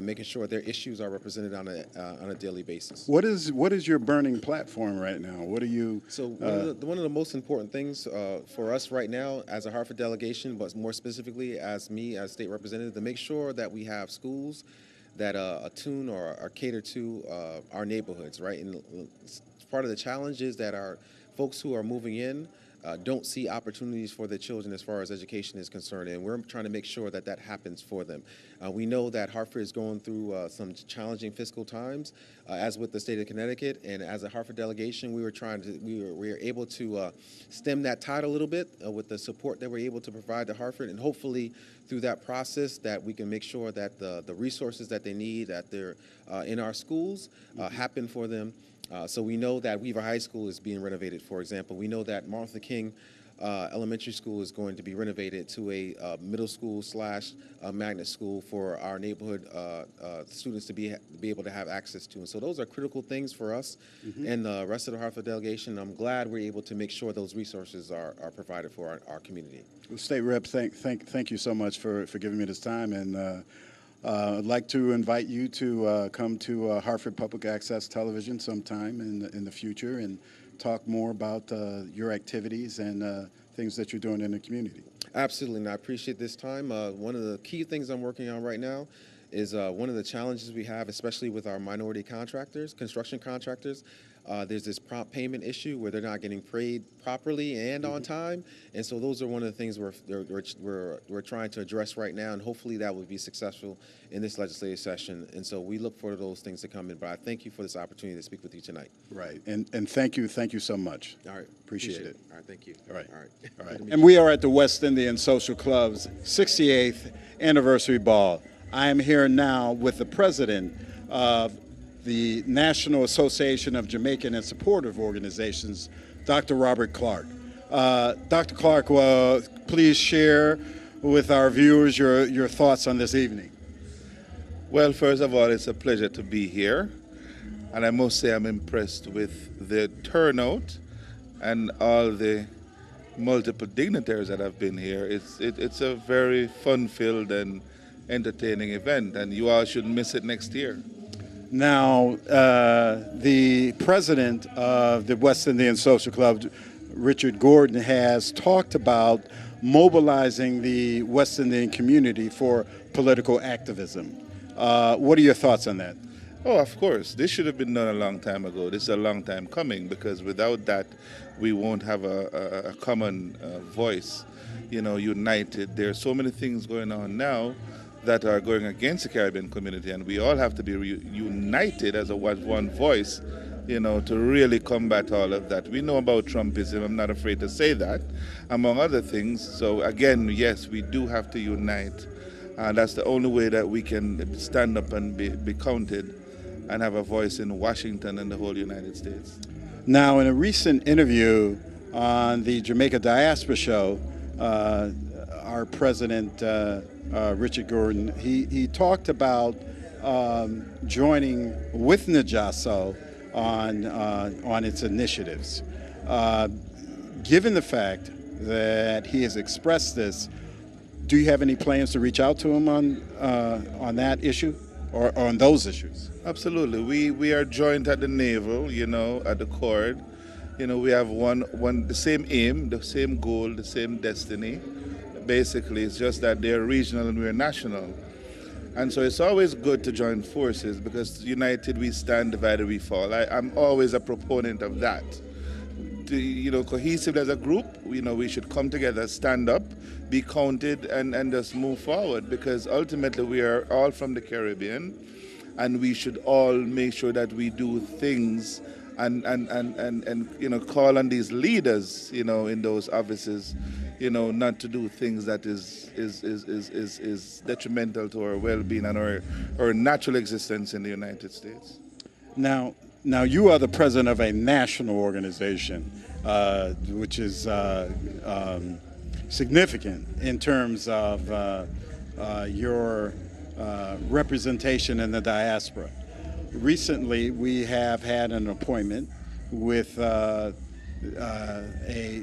making sure their issues are represented on a daily basis. What is your burning platform right now? What are you? So one of the most important things for us right now as a Hartford delegation, but more specifically as me as state representative, to make sure that we have schools that attune or cater to our neighborhoods, right? And part of the challenge is that our folks who are moving in don't see opportunities for their children as far as education is concerned, and we're trying to make sure that that happens for them. We know that Hartford is going through some challenging fiscal times, as with the state of Connecticut, and as a Hartford delegation, we were able to stem that tide a little bit with the support that we're able to provide to Hartford, and hopefully through that process that we can make sure that the resources that they need, that they're in our schools, happen for them. So we know that Weaver High School is being renovated, for example. We know that Martin Luther King elementary school is going to be renovated to a middle school / magnet school for our neighborhood students to be able to have access to. And so those are critical things for us and the rest of the Hartford delegation. I'm glad we're able to make sure those resources are provided for our community. Well, State Rep, thank you so much for giving me this time, and I'd like to invite you to come to Hartford Public Access Television sometime in the future and talk more about your activities and things that you're doing in the community. Absolutely, and I appreciate this time. One of the key things I'm working on right now is one of the challenges we have, especially with our minority contractors, construction contractors. There's this prompt payment issue where they're not getting paid properly and on time, and so those are one of the things we're trying to address right now, and hopefully that will be successful in this legislative session. And so we look for those things to come in. But I thank you for this opportunity to speak with you tonight. Right, and thank you so much. All right, appreciate it. All right, thank you. All right, all right. And we are at the West Indian Social Club's 68th anniversary ball. I am here now with the president of the National Association of Jamaican and Supportive Organizations, Dr. Robert Clark. Dr. Clark, please share with our viewers your thoughts on this evening. Well, first of all, it's a pleasure to be here, and I must say I'm impressed with the turnout and all the multiple dignitaries that have been here. It's a very fun-filled and entertaining event, and you all shouldn't miss it next year. Now, the president of the West Indian Social Club, Richard Gordon, has talked about mobilizing the West Indian community for political activism. What are your thoughts on that? Oh, of course. This should have been done a long time ago. This is a long time coming, because without that, we won't have a common voice, united. There are so many things going on now that are going against the Caribbean community, and we all have to be united as one voice, to really combat all of that. We know about Trumpism, I'm not afraid to say that, among other things. So again, yes, we do have to unite, and that's the only way that we can stand up and be counted and have a voice in Washington and the whole United States. Now, in a recent interview on the Jamaica Diaspora show, our president, Richard Gordon, he talked about joining with Najaso on its initiatives. Given the fact that he has expressed this, do you have any plans to reach out to him on that issue or on those issues? Absolutely. We are joined at the navel, at the cord. We have the same aim, the same goal, the same destiny. Basically, it's just that they're regional and we're national. And so it's always good to join forces, because united we stand, divided we fall. I'm always a proponent of that. Cohesive as a group, we should come together, stand up, be counted, and just move forward, because ultimately we are all from the Caribbean, and we should all make sure that we do things and call on these leaders, in those offices, not to do things that is detrimental to our well-being and our natural existence in the United States. Now you are the president of a national organization, which is significant in terms of your representation in the diaspora. Recently, we have had an appointment with a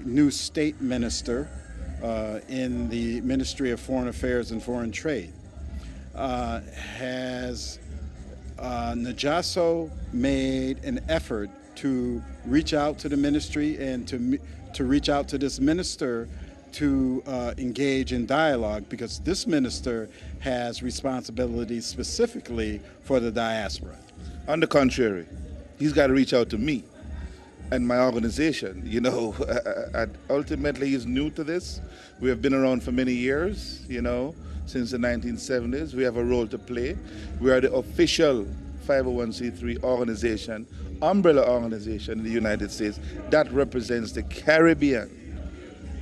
new state minister in the Ministry of Foreign Affairs and Foreign Trade. Has Najaso made an effort to reach out to the ministry and to reach out to this minister to engage in dialogue, because this minister has responsibilities specifically for the diaspora? On the contrary, he's got to reach out to me and my organization. Ultimately, he's new to this. We have been around for many years, since the 1970s. We have a role to play. We are the official 501c3 organization, umbrella organization in the United States that represents the Caribbean,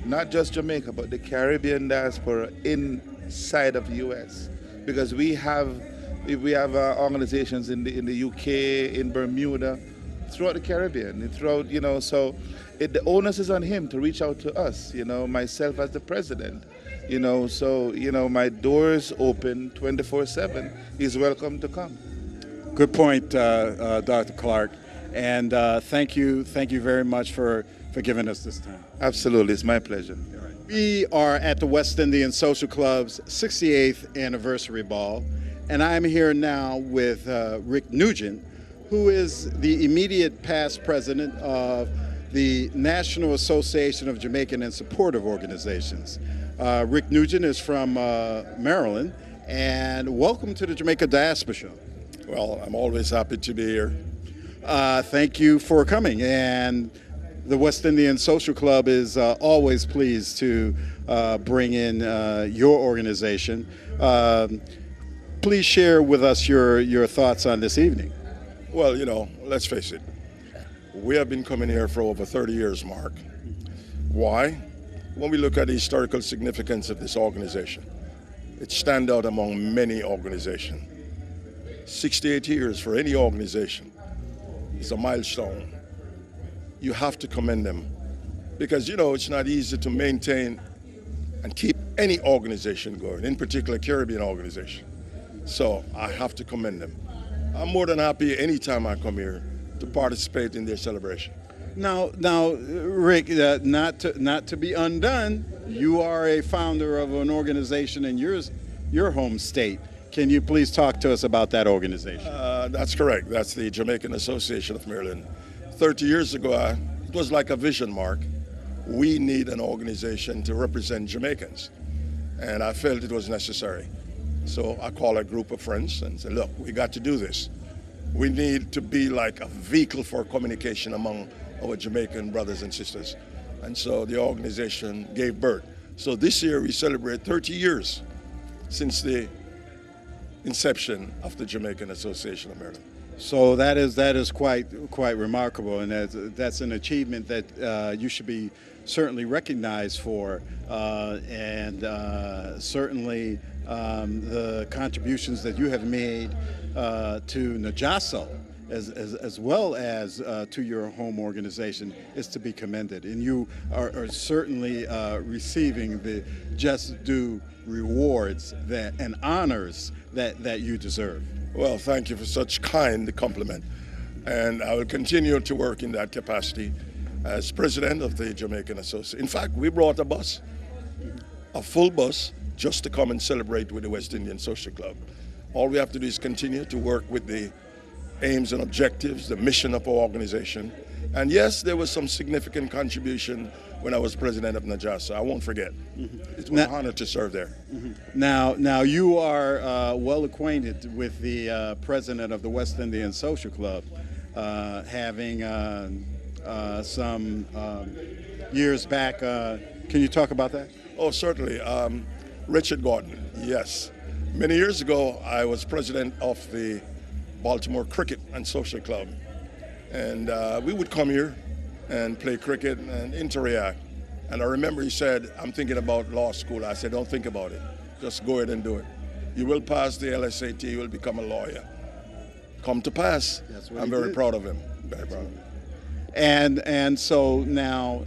not just Jamaica, but the Caribbean diaspora inside of the U.S. Because we have organizations in the UK, in Bermuda, throughout the Caribbean, throughout, so the onus is on him to reach out to us, myself as the president, so, my doors open 24/7. He's welcome to come. Good point, Dr. Clark. And thank you very much for giving us this time. Absolutely, it's my pleasure. We are at the West Indian Social Club's 68th anniversary ball, and I'm here now with Rick Nugent, who is the immediate past president of the National Association of Jamaican and Supportive Organizations. Rick Nugent is from Maryland, and welcome to the Jamaica Diaspora Show. Well, I'm always happy to be here. Thank you for coming, and the West Indian Social Club is always pleased to bring in your organization. Please share with us your thoughts on this evening. Well, let's face it. We have been coming here for over 30 years, Mark. Why? When we look at the historical significance of this organization, it stands out among many organizations. 68 years for any organization is a milestone. You have to commend them because, it's not easy to maintain and keep any organization going, in particular Caribbean organization. So I have to commend them. I'm more than happy anytime I come here to participate in their celebration. Now, Rick, not to be undone, you are a founder of an organization in your home state. Can you please talk to us about that organization? That's correct. That's the Jamaican Association of Maryland. 30 years ago, it was like a vision, Mark. We need an organization to represent Jamaicans. And I felt it was necessary. So I called a group of friends and said, look, we got to do this. We need to be like a vehicle for communication among our Jamaican brothers and sisters. And so the organization gave birth. So this year we celebrate 30 years since the inception of the Jamaican Association of Maryland. So that is quite remarkable, and that's an achievement that you should be certainly recognized for, and certainly the contributions that you have made to Najaso as well as to your home organization is to be commended, and you are certainly receiving the just due rewards and honors that you deserve. Well, thank you for such kind compliment. And I will continue to work in that capacity as president of the Jamaican Association. In fact, we brought a full bus, just to come and celebrate with the West Indian Social Club. All we have to do is continue to work with the aims and objectives, the mission of our organization. And yes, there was some significant contribution when I was president of Najaso. I won't forget. It was an honor to serve there. Now you are well acquainted with the president of the West Indian Social Club, having some years back. Can you talk about that? Oh, certainly. Richard Gordon, yes. Many years ago, I was president of the Baltimore Cricket and Social Club. And we would come here and play cricket and interact. And I remember he said, I'm thinking about law school. I said, don't think about it. Just go ahead and do it. You will pass the LSAT, you will become a lawyer. Come to pass. I'm very proud of him. Very proud of him. And so now,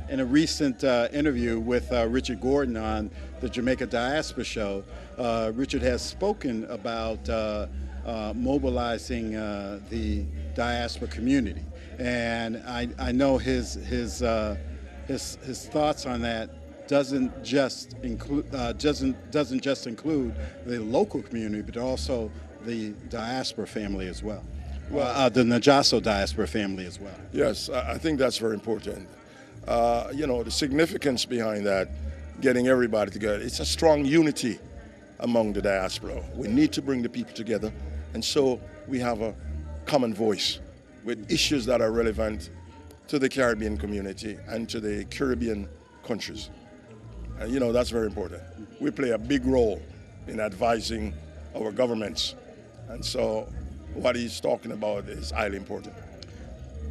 in a recent interview with Richard Gordon on the Jamaica Diaspora Show, Richard has spoken about mobilizing the diaspora community, and I know his thoughts on that doesn't just include the local community, but also the diaspora family as well. The Najaso diaspora family as well. Yes, I think that's very important. The significance behind that, getting everybody together, it's a strong unity among the diaspora. We need to bring the people together, and so we have a common voice with issues that are relevant to the Caribbean community and to the Caribbean countries. And that's very important. We play a big role in advising our governments, and so what he's talking about is highly important.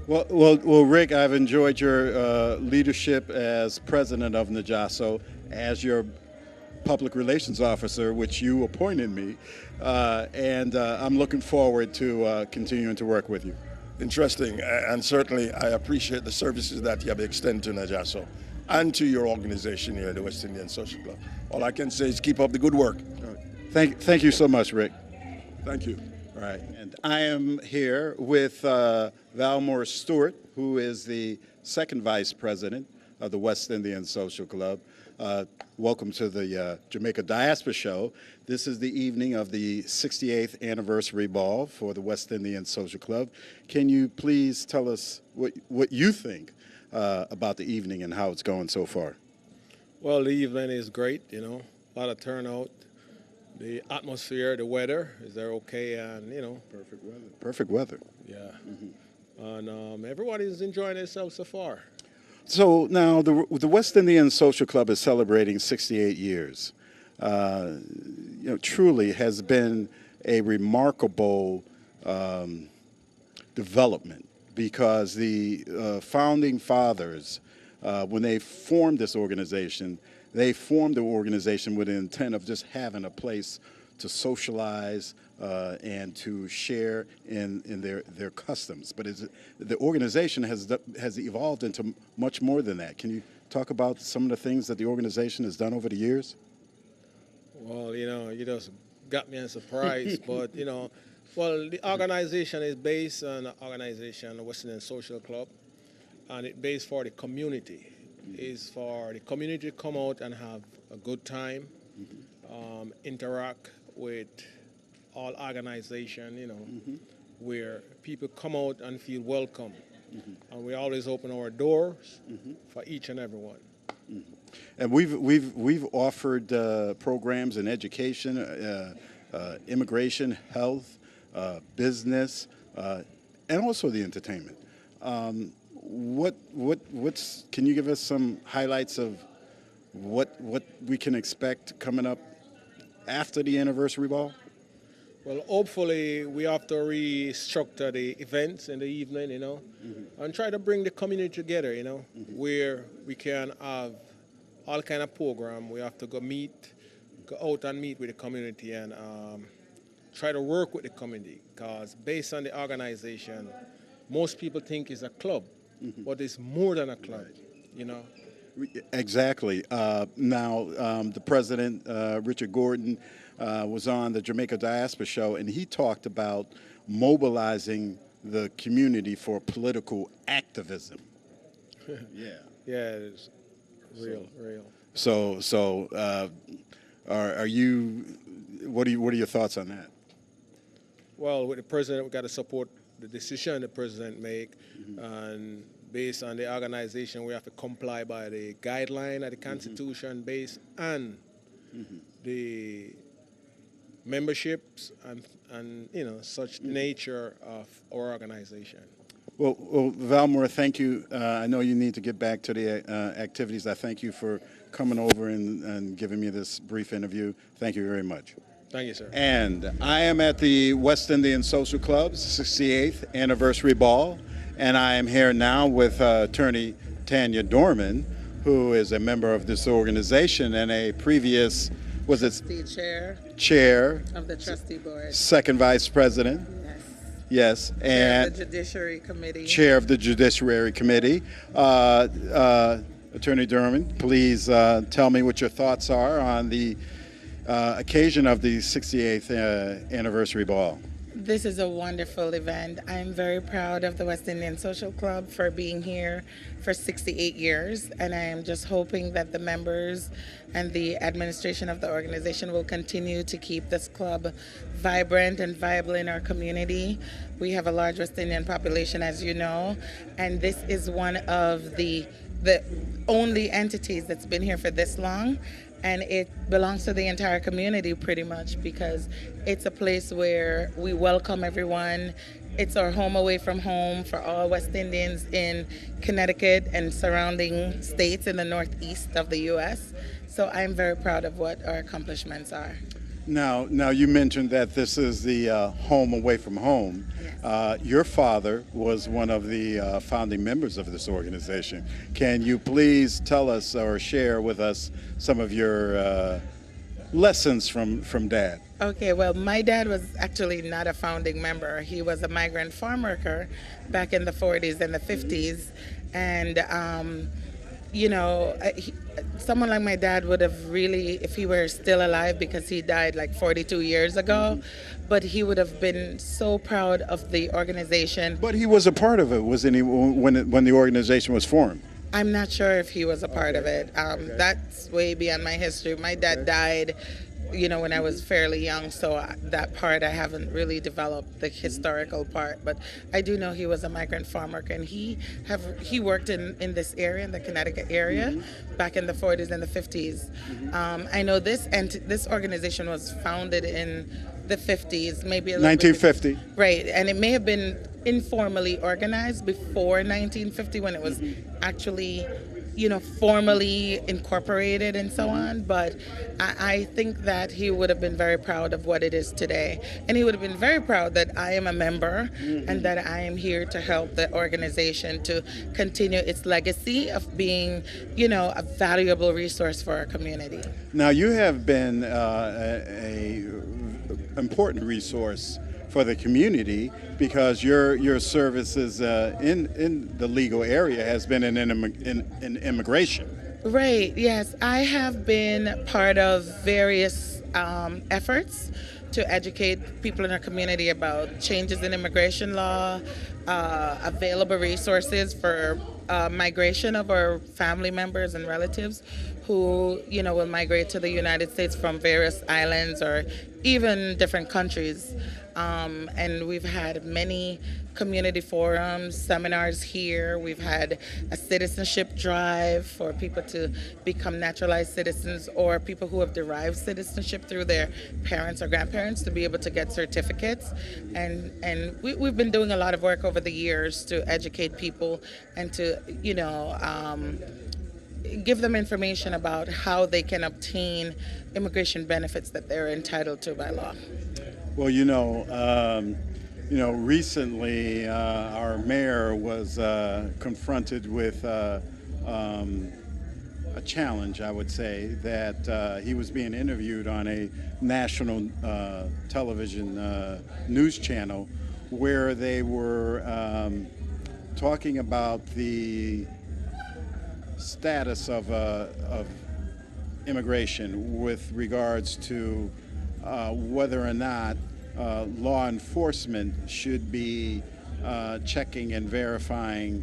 Well, Rick, I've enjoyed your leadership as president of Najaso, as your public relations officer, which you appointed me, and I'm looking forward to continuing to work with you. Interesting, and certainly I appreciate the services that you have extended to Najaso and to your organization here, the West Indian Social Club. All I can say is keep up the good work. Thank you so much, Rick. Thank you. All right, and I am here with Valmore Stewart, who is the second vice president of the West Indian Social Club. Welcome to the Jamaica Diaspora Show. This is the evening of the 68th anniversary ball for the West Indian Social Club. Can you please tell us what you think about the evening and how it's going so far? Well, the evening is great, you know, a lot of turnout. The atmosphere, the weather, is there okay? And, you know. Perfect weather. Perfect weather. Yeah. And everybody's enjoying themselves so far. So now the West Indian Social Club is celebrating 68 years. Truly has been a remarkable development, because the founding fathers, when they formed this organization, they formed the organization with the intent of just having a place to socialize and to share in their customs. But the organization has evolved into much more than that. Can you talk about some of the things that the organization has done over the years? Well, you know, you just got me in surprise, but, you know, well, the organization is based on an organization, the West Indian Social Club, and it's based for the community. It's for the community to come out and have a good time, interact with all organization, you know, where people come out and feel welcome. And we always open our doors for each and every one. And we've offered programs in education, immigration, health, business, and also the entertainment. Can you give us some highlights of what we can expect coming up after the anniversary ball? Well, hopefully we have to restructure the events in the evening, you know, and try to bring the community together, you know, where we can have all kind of program. We have to go out and meet with the community and try to work with the community, because based on the organization, most people think it's a club, but it's more than a club, you know. Exactly. Now, the president, Richard Gordon, was on the Jamaica Diaspora Show, and he talked about mobilizing the community for political activism. Yeah, it's real. So, are you? What are your thoughts on that? Well, with the president, we got to support the decision the president make, and based on the organization, we have to comply by the guideline of the Constitution, based on the memberships and you know, such nature of our organization. Well, Valmore, thank you. I know you need to get back to the activities. I thank you for coming over and giving me this brief interview. Thank you very much. Thank you, sir. And I am at the West Indian Social Club's 68th anniversary ball, and I am here now with attorney Tanya Dorman, who is a member of this organization and a previous, was it? Chair of the trustee board. Second vice president. Yes, Chair and of the Judiciary Committee. Chair of the Judiciary Committee. Attorney Dorman, please tell me what your thoughts are on the occasion of the 68th anniversary ball. This is a wonderful event. I'm very proud of the West Indian Social Club for being here for 68 years, and I am just hoping that the members and the administration of the organization will continue to keep this club vibrant and viable in our community. We have a large West Indian population, as you know, and this is one of the only entities that's been here for this long. And it belongs to the entire community pretty much, because it's a place where we welcome everyone. It's our home away from home for all West Indians in Connecticut and surrounding states in the northeast of the U.S. So I'm very proud of what our accomplishments are. Now you mentioned that this is the home away from home. Yes. Your father was one of the founding members of this organization. Can you please tell us or share with us some of your lessons from Dad? Okay, well, my dad was actually not a founding member. He was a migrant farm worker back in the 40s and the 50s. And, someone like my dad would have really, if he were still alive, because he died like 42 years ago, but he would have been so proud of the organization. But he was a part of it, wasn't he, when the organization was formed? I'm not sure if he was a part of it. That's way beyond my history. My dad died, when I was fairly young, so that part I haven't really developed, the historical part. But I do know he was a migrant farm worker, and he worked in this area, in the Connecticut area, back in the 40s and the 50s. I know this organization was founded in the 50s, maybe a little 1950. Right, and it may have been informally organized before 1950 when it was actually formally incorporated and so on, but I think that he would have been very proud of what it is today. And he would have been very proud that I am a member and that I am here to help the organization to continue its legacy of being, a valuable resource for our community. Now, you have been an important resource for the community because your services in the legal area has been in immigration. Right, yes. I have been part of various efforts to educate people in our community about changes in immigration law, available resources for migration of our family members and relatives who, will migrate to the United States from various islands or even different countries. And we've had many community forums, seminars here. We've had a citizenship drive for people to become naturalized citizens or people who have derived citizenship through their parents or grandparents to be able to get certificates. And we've been doing a lot of work over the years to educate people and to, give them information about how they can obtain immigration benefits that they're entitled to by law. Well, recently our mayor was confronted with a challenge, I would say, that he was being interviewed on a national television news channel where they were talking about the status of immigration with regards to whether or not law enforcement should be checking and verifying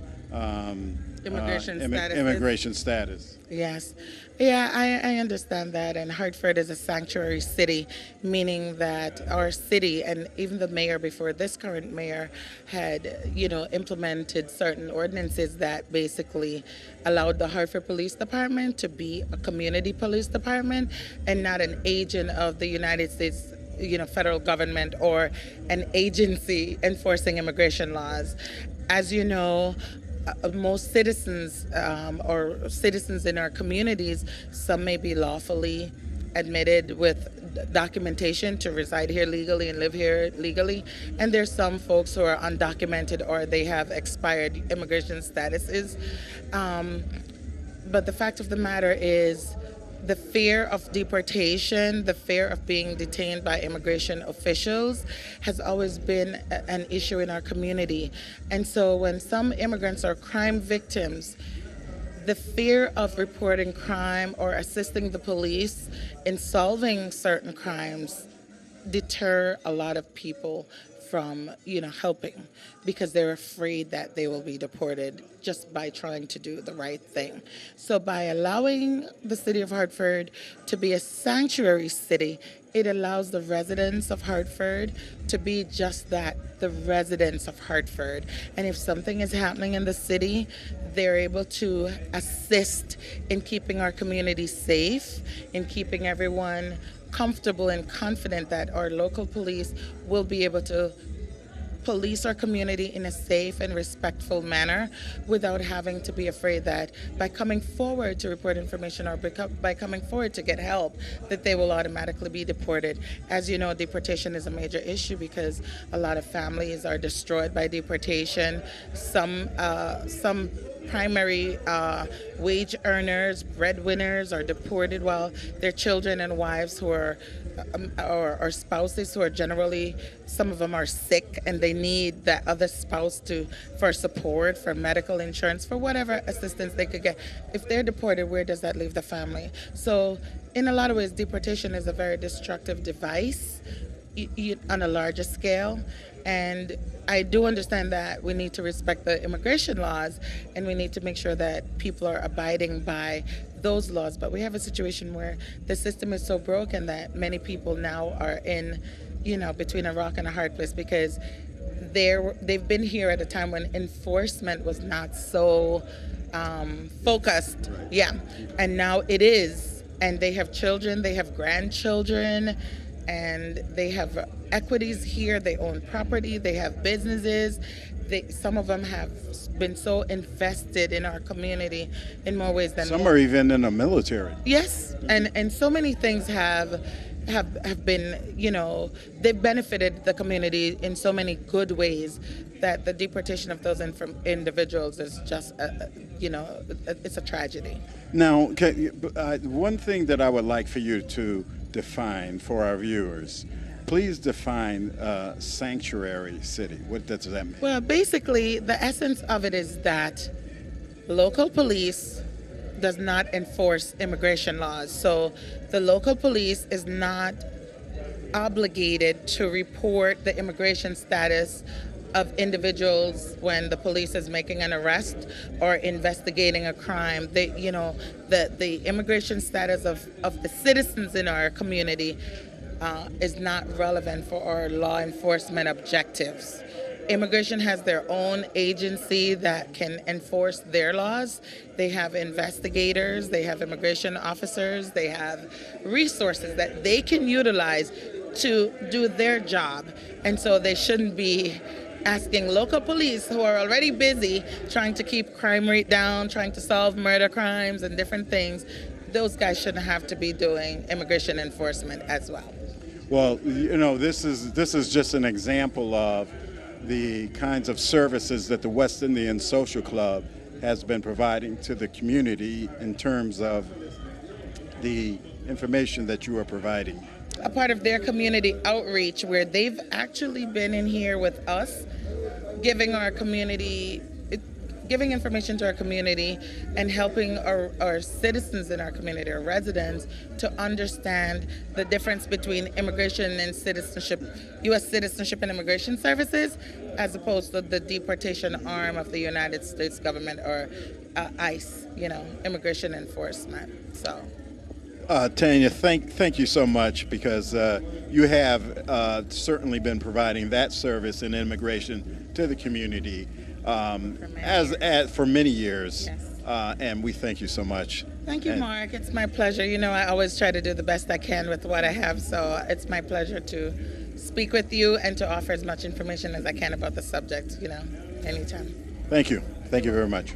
immigration status. Yes. Yeah, I understand that. And Hartford is a sanctuary city, meaning that our city and even the mayor before this current mayor had, implemented certain ordinances that basically allowed the Hartford Police Department to be a community police department and not an agent of the United States federal government or an agency enforcing immigration laws. As you know, most citizens or citizens in our communities, some may be lawfully admitted with documentation to reside here legally and live here legally, and there's some folks who are undocumented or they have expired immigration statuses. But the fact of the matter is, the fear of deportation, the fear of being detained by immigration officials has always been an issue in our community. And so when some immigrants are crime victims, the fear of reporting crime or assisting the police in solving certain crimes deter a lot of people from, helping because they're afraid that they will be deported just by trying to do the right thing. So by allowing the city of Hartford to be a sanctuary city, it allows the residents of Hartford to be just that, the residents of Hartford. And if something is happening in the city, they're able to assist in keeping our community safe, in keeping everyone comfortable and confident that our local police will be able to police our community in a safe and respectful manner without having to be afraid that by coming forward to report information or by coming forward to get help, that they will automatically be deported. As you know, deportation is a major issue because a lot of families are destroyed by deportation. Some primary wage earners, breadwinners are deported while their children and wives who are or spouses who are generally, some of them are sick and they need that other spouse for support, for medical insurance, for whatever assistance they could get. If they're deported, where does that leave the family? So in a lot of ways, deportation is a very destructive device on a larger scale. And I do understand that we need to respect the immigration laws and we need to make sure that people are abiding by those laws. But we have a situation where the system is so broken that many people now are in, between a rock and a hard place because they've been here at a time when enforcement was not so focused. Right. Yeah. And now it is. And they have children, they have grandchildren, and they have equities here, they own property, they have businesses. Some of them have been so invested in our community in more ways than some are even in the military. Yes, and so many things have been, they've benefited the community in so many good ways that the deportation of those individuals is just, it's a tragedy. Now, one thing that I would like for you to define for our viewers, please define sanctuary city. What does that mean? Well, basically, the essence of it is that local police does not enforce immigration laws. So the local police is not obligated to report the immigration status of individuals when the police is making an arrest or investigating a crime. The immigration status of the citizens in our community is not relevant for our law enforcement objectives. Immigration has their own agency that can enforce their laws. They have investigators, they have immigration officers, they have resources that they can utilize to do their job. And so they shouldn't be asking local police who are already busy trying to keep crime rate down, trying to solve murder crimes and different things. Those guys shouldn't have to be doing immigration enforcement as well. Well, this is just an example of the kinds of services that the West Indian Social Club has been providing to the community in terms of the information that you are providing. A part of their community outreach where they've actually been in here with us, giving information to our community and helping our citizens in our community, our residents, to understand the difference between immigration and citizenship, U.S. Citizenship and Immigration Services, as opposed to the deportation arm of the United States government or ICE, immigration enforcement. So. Tanya, thank you so much because you have certainly been providing that service in immigration to the community for many years. Yes. And we thank you so much. Thank you, Mark. It's my pleasure. I always try to do the best I can with what I have, so it's my pleasure to speak with you and to offer as much information as I can about the subject, anytime. Thank you. Thank you very much.